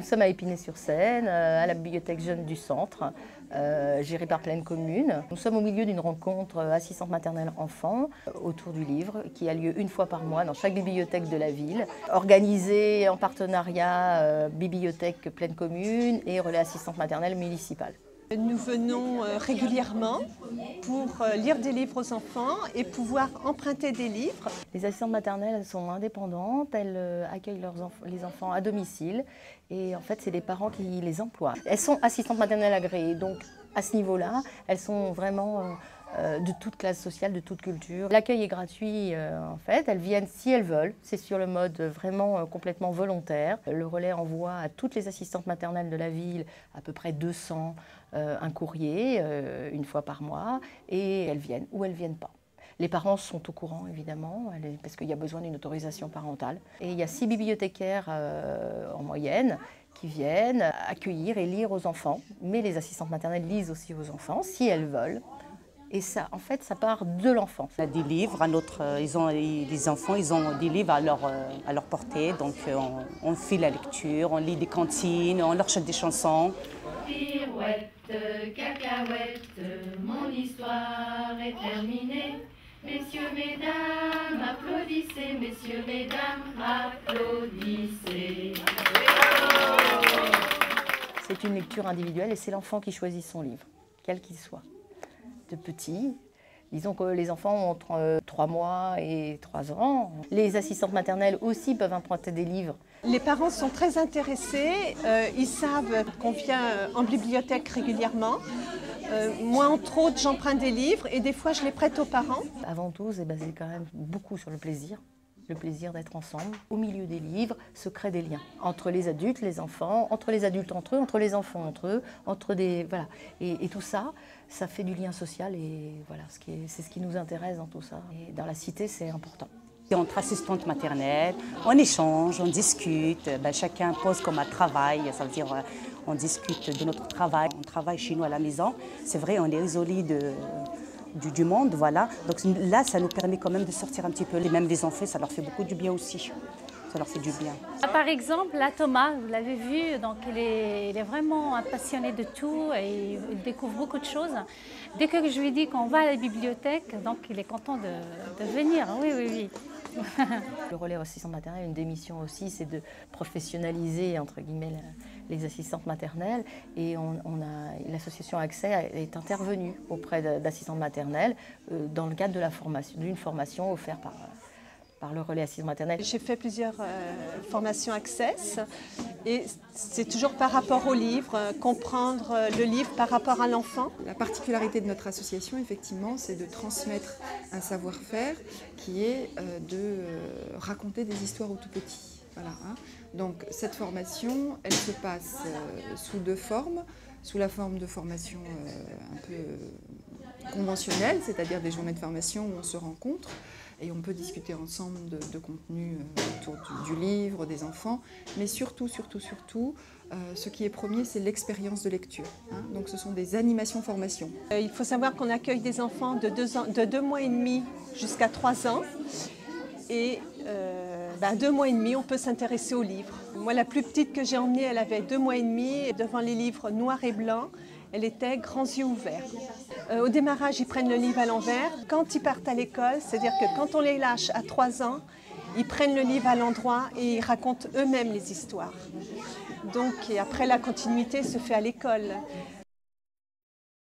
sommes à Épinay-sur-Seine, à la bibliothèque jeune du centre, gérée par Pleine Commune. Nous sommes au milieu d'une rencontre assistante maternelle enfant autour du livre qui a lieu une fois par mois dans chaque bibliothèque de la ville, organisée en partenariat bibliothèque Pleine Commune et relais assistante maternelle municipale. Nous venons régulièrement pour lire des livres aux enfants et pouvoir emprunter des livres. Les assistantes maternelles, elles sont indépendantes, elles accueillent les enfants à domicile et en fait c'est les parents qui les emploient. Elles sont assistantes maternelles agréées, donc à ce niveau-là, elles sont vraiment de toute classe sociale, de toute culture. L'accueil est gratuit en fait, elles viennent si elles veulent, c'est sur le mode vraiment complètement volontaire. Le relais envoie à toutes les assistantes maternelles de la ville à peu près 200 un courrier une fois par mois et elles viennent ou elles ne viennent pas. Les parents sont au courant évidemment parce qu'il y a besoin d'une autorisation parentale. Et il y a 6 bibliothécaires en moyenne qui viennent accueillir et lire aux enfants, mais les assistantes maternelles lisent aussi aux enfants si elles veulent. Et ça, en fait, ça part de l'enfant. On a des livres, les enfants, ils ont des livres à leur portée, donc on fait la lecture, on lit des cantines, on leur chante des chansons. Pirouette, cacahuète, mon histoire est terminée. Messieurs, mesdames, applaudissez, messieurs, mesdames, applaudissez. C'est une lecture individuelle et c'est l'enfant qui choisit son livre, quel qu'il soit. De petits, disons que les enfants ont entre 3 mois et 3 ans. Les assistantes maternelles aussi peuvent emprunter des livres. Les parents sont très intéressés, ils savent qu'on vient en bibliothèque régulièrement. Moi, entre autres, j'emprunte des livres et des fois, je les prête aux parents. Avant tout, c'est basé quand même beaucoup sur le plaisir d'être ensemble. Au milieu des livres se créent des liens entre les adultes, les enfants, entre les adultes entre eux, entre les enfants entre eux, voilà. Et tout ça, ça fait du lien social et voilà, c'est ce qui nous intéresse dans tout ça. Et dans la cité, c'est important. Entre assistantes maternelles, on échange, on discute, chacun pose comme un travail, ça veut dire on discute de notre travail. On travaille chez nous à la maison, c'est vrai, on est isolé du monde, voilà. Donc là, ça nous permet quand même de sortir un petit peu. Même les enfants, ça leur fait beaucoup du bien aussi. Ça leur fait du bien. Par exemple, là, Thomas, vous l'avez vu, donc il est vraiment un passionné de tout et il découvre beaucoup de choses. Dès que je lui dis qu'on va à la bibliothèque, donc il est content de venir. Oui, oui, oui. Le relais assistante maternelle, une des missions aussi, c'est de professionnaliser entre guillemets les assistantes maternelles. Et l'association Accès est intervenue auprès d'assistantes maternelles dans le cadre de d'une formation offerte par le relais assistante maternelle. J'ai fait plusieurs formations Access et c'est toujours par rapport au livre, comprendre le livre par rapport à l'enfant. La particularité de notre association, effectivement, c'est de transmettre un savoir-faire qui est de raconter des histoires aux tout petits. Voilà, hein. Donc cette formation, elle se passe sous 2 formes. Sous la forme de formation un peu conventionnelle, c'est-à-dire des journées de formation où on se rencontre et on peut discuter ensemble de contenu autour du livre, des enfants, mais surtout, ce qui est premier, c'est l'expérience de lecture. Hein. Donc ce sont des animations formation. Il faut savoir qu'on accueille des enfants de 2 mois et demi jusqu'à 3 ans. Et 2 mois et demi, on peut s'intéresser aux livres. Moi, la plus petite que j'ai emmenée, elle avait 2 mois et demi. Et devant les livres noirs et blancs, elle était grands yeux ouverts. Au démarrage, ils prennent le livre à l'envers. Quand ils partent à l'école, c'est-à-dire que quand on les lâche à 3 ans, ils prennent le livre à l'endroit et ils racontent eux-mêmes les histoires. Donc, et après, la continuité se fait à l'école.